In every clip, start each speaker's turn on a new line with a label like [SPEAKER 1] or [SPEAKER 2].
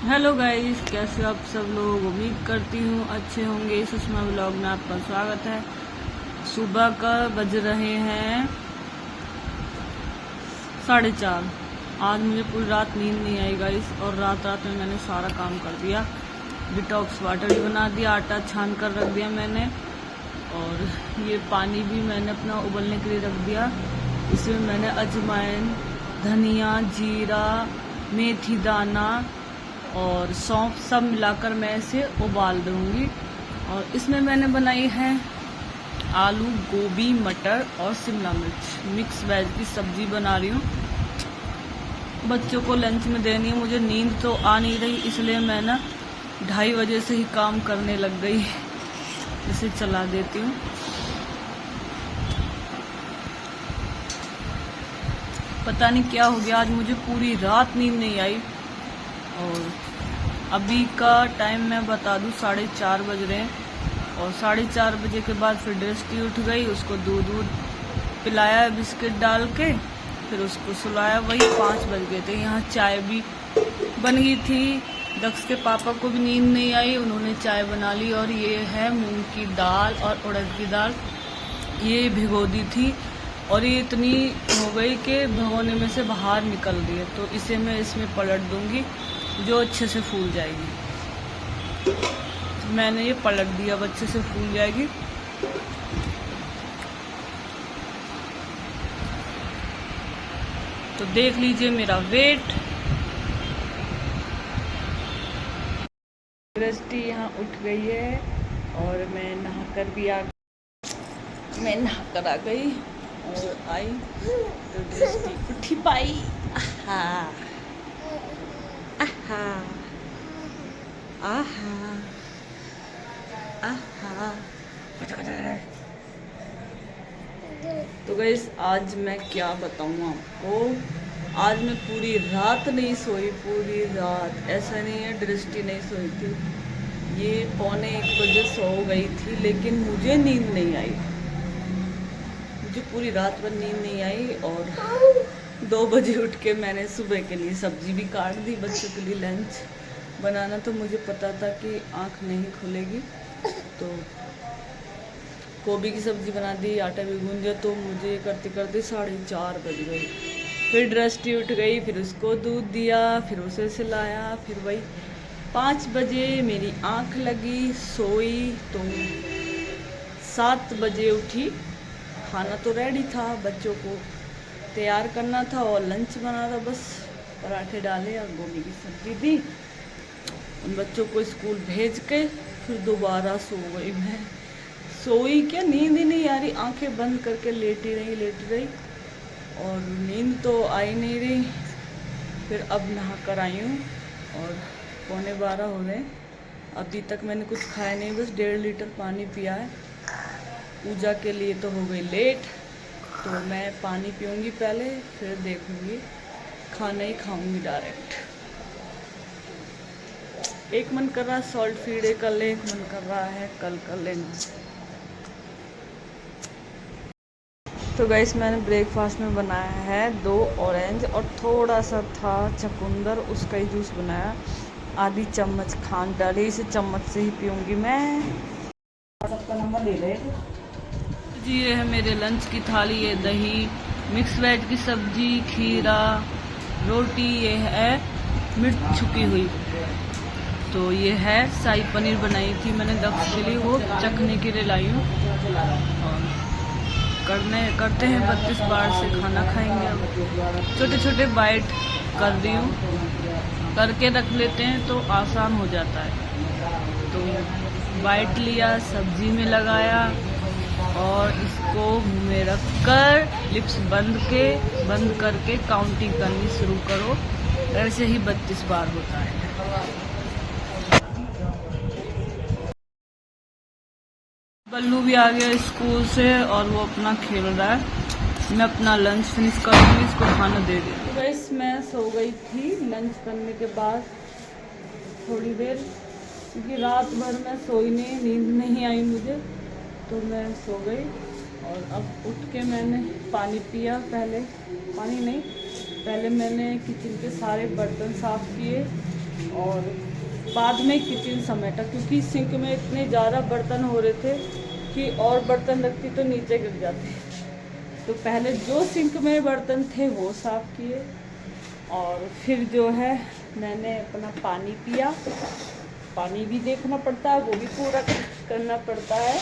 [SPEAKER 1] Hello guys, कैसे हो आप सब लोग। उम्मीद करती हूँ अच्छे होंगे। सुषमा व्लॉग में आपका स्वागत है। सुबह का बज रहे हैं 4:30। आज मुझे पूरी रात नींद नहीं आई गाइस, और रात में मैंने सारा काम कर दिया। डिटॉक्स वाटर भी बना दिया, आटा छान कर रख दिया मैंने, और ये पानी भी मैंने अपना उबलने के लिए रख दिया। इसमें मैंने अजवाइन, धनिया, जीरा, मेथी दाना और सौंफ सब मिलाकर मैं इसे उबाल दूंगी। और इसमें मैंने बनाई है आलू, गोभी, मटर और शिमला मिर्च मिक्स वेज की सब्जी बना रही हूँ। बच्चों को लंच में देनी है। मुझे नींद तो आ नहीं रही, इसलिए मैं ना 2:30 बजे से ही काम करने लग गई। इसे चला देती हूँ। पता नहीं क्या हो गया, आज मुझे पूरी रात नींद नहीं आई। और अभी का टाइम मैं बता दूं 4:30 बज रहे हैं। और 4:30 बजे के बाद फिर दृष्टि उठ गई, उसको दूध पिलाया बिस्किट डाल के, फिर उसको सुलाया। वही 5 बज गए थे। यहाँ चाय भी बन गई थी। दक्ष के पापा को भी नींद नहीं आई, उन्होंने चाय बना ली। और ये है मूंग की दाल और उड़द की दाल, ये भिगो दी थी और ये इतनी हो गई कि भगोने में से बाहर निकल रही है। तो इसे मैं इसमें पलट दूंगी, जो अच्छे से फूल जाएगी। मैंने ये पलट दिया, अब अच्छे से फूल जाएगी। तो देख लीजिए मेरा वेट। दृष्टि यहाँ उठ गई है और मैं नहाकर भी आ गई और आई तो दृष्टि उठी पाई। आहा आहा आहा आहा। तो गाइस, आज मैं क्या बताऊँ आपको। आज मैं पूरी रात नहीं सोई, पूरी रात। ऐसा नहीं है दृष्टि नहीं सोई थी, ये 1:45 बजे सो गई थी, लेकिन मुझे नींद नहीं आई। मुझे पूरी रात भर नींद नहीं आई। और 2 बजे उठ के मैंने सुबह के लिए सब्जी भी काट दी, बच्चों के लिए लंच बनाना। तो मुझे पता था कि आँख नहीं खुलेगी, तो गोभी की सब्जी बना दी, आटा भी गूंद दिया। तो मुझे करते करते 4:30 बज गए। फिर दृष्टि उठ गई, फिर उसको दूध दिया, फिर उसे सिलाया। फिर वही 5 बजे मेरी आँख लगी, सोई तो 7 बजे उठी। खाना तो रेडी था, बच्चों को तैयार करना था और लंच बना था। बस पराठे डाले और गोभी की सब्जी दी। उन बच्चों को स्कूल भेज के फिर दोबारा सो गई मैं। सोई क्या, नींद ही नहीं आ रही, आंखें बंद करके लेटी रही और नींद तो आई नहीं रही। फिर अब नहा कर आई हूँ और 11:15 हो रहे हैं। अभी तक मैंने कुछ खाया नहीं, बस 1.5 लीटर पानी पिया है। पूजा के लिए तो हो गई लेट, तो मैं पानी पीऊँगी पहले, फिर देखूँगी, खाना ही खाऊँगी डायरेक्ट। एक मन कर रहा है सॉल्ट फीड कर ले, एक मन कर रहा है कल कर लेना। तो गाइस, मैंने ब्रेकफास्ट में बनाया है 2 ऑरेंज और थोड़ा सा था चुकंदर, उसका ही जूस बनाया। आधी चम्मच खांड डाली, इसे चम्मच से ही पीऊँगी मैं। सबका नंबर ले ले जी। ये है मेरे लंच की थाली, ये दही, मिक्स वेज की सब्जी, खीरा, रोटी, ये है मिर्च छुकी हुई। तो ये है शाही पनीर बनाई थी मैंने दक्ष के लिए, वो चखने के लिए लाई हूँ। और करते हैं 32 बार से खाना खाएंगे। अब छोटे छोटे बाइट कर रही हूँ, करके रख लेते हैं तो आसान हो जाता है। तो बाइट लिया, सब्जी में लगाया और इसको मुँह में रख कर लिप्स बंद करके काउंटिंग करनी शुरू करो। ऐसे ही 32 बार होता है। बल्लू भी आ गया स्कूल से और वो अपना खेल रहा है। मैं अपना लंच फिनिश करूँगी, इसको खाना दे दूँ। तो गाइस, मैं सो गई थी लंच करने के बाद थोड़ी देर, क्योंकि रात भर मैं सोई नहीं, नींद नहीं आई मुझे, तो मैं सो गई। और अब उठ के मैंने पानी पिया। पहले मैंने किचन के सारे बर्तन साफ़ किए और बाद में किचन समेटा, क्योंकि सिंक में इतने ज़्यादा बर्तन हो रहे थे कि और बर्तन रखती तो नीचे गिर जाते। तो पहले जो सिंक में बर्तन थे वो साफ़ किए, और फिर जो है मैंने अपना पानी पिया। पानी भी देखना पड़ता है, वो भी पूरा करना पड़ता है।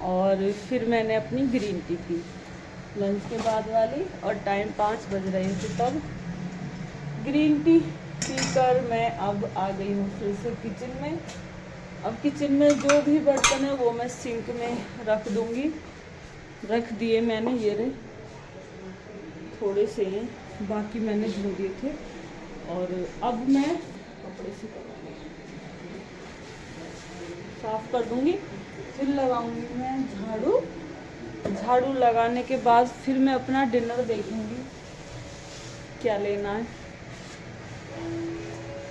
[SPEAKER 1] और फिर मैंने अपनी ग्रीन टी पी लंच के बाद वाली, और टाइम 5 बज रहे थे तब। ग्रीन टी पीकर मैं अब आ गई हूँ फिर से किचन में। अब किचन में जो भी बर्तन है वो मैं सिंक में रख दूँगी। रख दिए मैंने, ये रहे थोड़े से हैं, बाकी मैंने धो दिए थे। और अब मैं कपड़े से साफ कर दूँगी, फिर लगाऊंगी मैं झाड़ू। झाड़ू लगाने के बाद फिर मैं अपना डिनर देखूंगी क्या लेना है।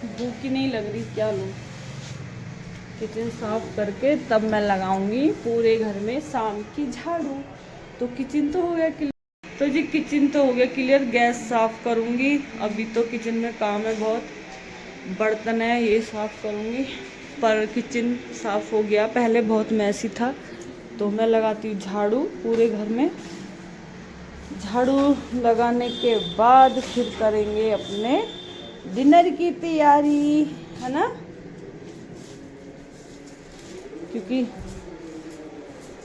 [SPEAKER 1] भूख ही नहीं लग रही, क्या लूँ। किचन साफ करके तब मैं लगाऊंगी पूरे घर में शाम की झाड़ू। तो किचन तो हो गया क्लियर। तो जी किचन तो हो गया क्लियर। गैस साफ करूंगी, अभी तो किचन में काम है बहुत, बर्तन है ये साफ करूंगी। पर किचन साफ हो गया, पहले बहुत मैसी था। तो मैं लगाती हूँ झाड़ू पूरे घर में। झाड़ू लगाने के बाद फिर करेंगे अपने डिनर की तैयारी, है ना, क्योंकि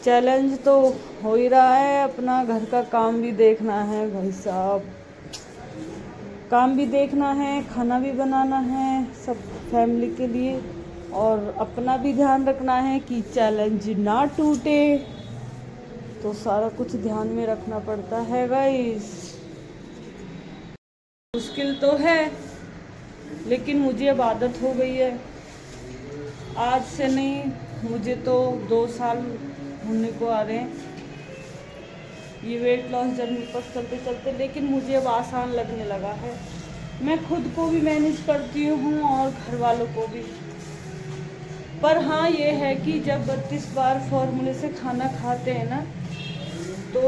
[SPEAKER 1] चैलेंज तो हो ही रहा है। अपना घर का काम भी देखना है भाई साहब, काम भी देखना है, खाना भी बनाना है सब फैमिली के लिए, और अपना भी ध्यान रखना है कि चैलेंज ना टूटे। तो सारा कुछ ध्यान में रखना पड़ता है गाइस। मुश्किल तो है, लेकिन मुझे अब आदत हो गई है। आज से नहीं, मुझे तो 2 साल होने को आ रहे हैं ये वेट लॉस जर्नी पर चलते चलते, लेकिन मुझे अब आसान लगने लगा है। मैं खुद को भी मैनेज करती हूँ और घर वालों को भी। पर हाँ ये है कि जब 32 बार फॉर्मूले से खाना खाते हैं ना, तो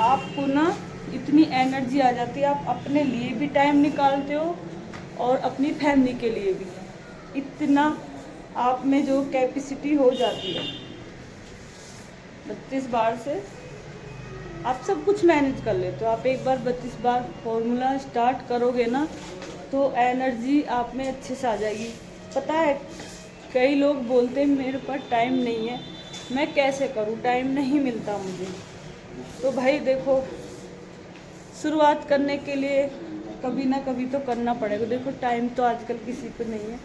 [SPEAKER 1] आपको ना इतनी एनर्जी आ जाती है, आप अपने लिए भी टाइम निकालते हो और अपनी फैमिली के लिए भी। इतना आप में जो कैपेसिटी हो जाती है 32 बार से, आप सब कुछ मैनेज कर लेते हो। आप एक बार 32 बार फॉर्मूला स्टार्ट करोगे ना, तो एनर्जी आप में अच्छे से आ जाएगी। पता है कई लोग बोलते हैं मेरे पास टाइम नहीं है, मैं कैसे करूं, टाइम नहीं मिलता मुझे। तो भाई देखो, शुरुआत करने के लिए कभी ना कभी तो करना पड़ेगा। देखो टाइम तो आजकल किसी पे नहीं है,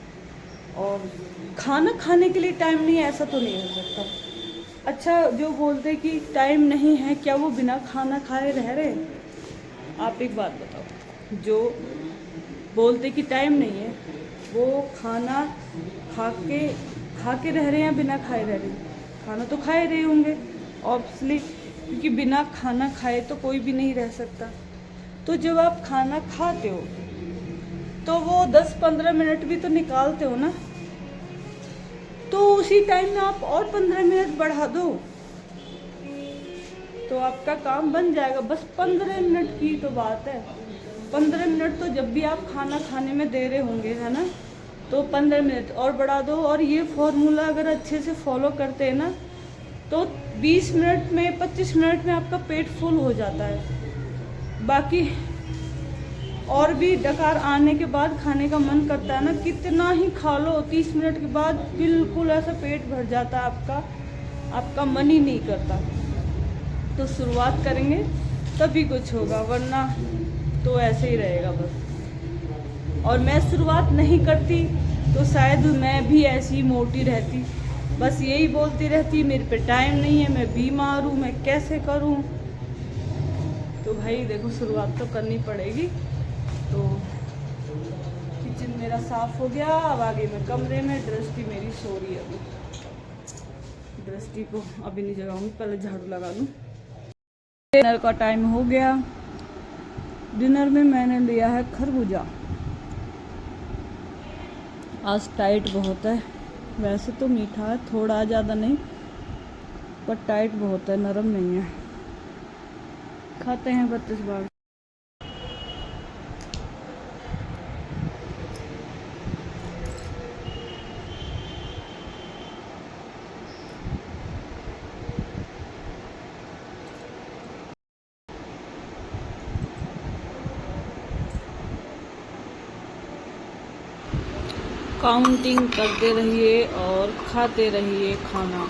[SPEAKER 1] और खाना खाने के लिए टाइम नहीं है ऐसा तो नहीं हो सकता। अच्छा जो बोलते कि टाइम नहीं है, क्या वो बिना खाना खाए रह रहे हैं? आप एक बात बताओ, जो बोलते कि टाइम नहीं है वो खाना खा के रह रहे हैं या बिना खाए रह रहे हैं? खाना तो खाए रहे होंगे ऑब्वियसली, क्योंकि बिना खाना खाए तो कोई भी नहीं रह सकता। तो जब आप खाना खाते हो तो वो 10-15 मिनट भी तो निकालते हो ना, तो उसी टाइम में आप और 15 मिनट बढ़ा दो तो आपका काम बन जाएगा। बस 15 मिनट की तो बात है। 15 मिनट तो जब भी आप खाना खाने में दे रहे होंगे, है ना, तो 15 मिनट और बढ़ा दो। और ये फॉर्मूला अगर अच्छे से फॉलो करते हैं ना, तो 20 मिनट में 25 मिनट में आपका पेट फुल हो जाता है। बाकी और भी डकार आने के बाद खाने का मन करता है ना, कितना ही खा लो, 30 मिनट के बाद बिल्कुल ऐसा पेट भर जाता है आपका मन ही नहीं करता। तो शुरुआत करेंगे तभी कुछ होगा, वरना तो ऐसे ही रहेगा बस। और मैं शुरुआत नहीं करती तो शायद मैं भी ऐसी मोटी रहती, बस यही बोलती रहती मेरे पे टाइम नहीं है, मैं बीमार हूँ, मैं कैसे करूँ। तो भाई देखो शुरुआत तो करनी पड़ेगी। तो किचन मेरा साफ हो गया, अब आगे मैं कमरे में। दृष्टि मेरी सो रही है, अभी दृष्टि को अभी नहीं जगाऊंगी, पहले झाड़ू लगा लूँ। डिनर का टाइम हो गया। डिनर में मैंने लिया है खरबूजा। आज टाइट बहुत है, वैसे तो मीठा है थोड़ा, ज़्यादा नहीं, पर टाइट बहुत है, नरम नहीं है। खाते हैं 32 बार। काउंटिंग करते रहिए और खाते रहिए खाना,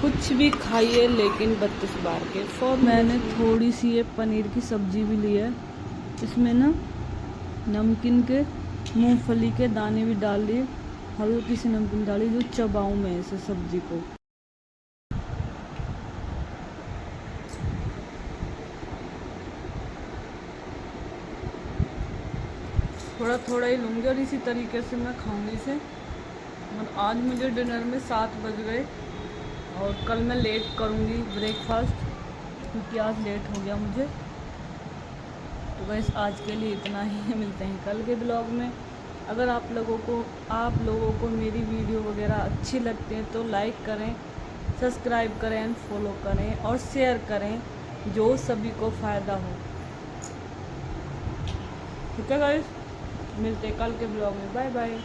[SPEAKER 1] कुछ भी खाइए लेकिन 32 बार के फॉर। मैंने थोड़ी सी ये पनीर की सब्जी भी ली है, इसमें ना नमकीन के मूंगफली के दाने भी डाल दिए, हल्की सी नमकीन डाली जो चबाऊँ मैं इसे सब्जी को। थोड़ा थोड़ा ही लूँगी और इसी तरीके से मैं खाऊंगी इसे। और आज मुझे डिनर में 7 बज गए और कल मैं लेट करूँगी ब्रेकफास्ट क्योंकि आज लेट हो गया मुझे। तो बस आज के लिए इतना ही, मिलते हैं कल के ब्लॉग में। अगर आप लोगों को मेरी वीडियो वगैरह अच्छी लगती है तो लाइक करें, सब्सक्राइब करें एंड फॉलो करें और शेयर करें जो सभी को फ़ायदा हो। ठीक है गाइस, मिलते हैं कल के ब्लॉग में। Bye bye.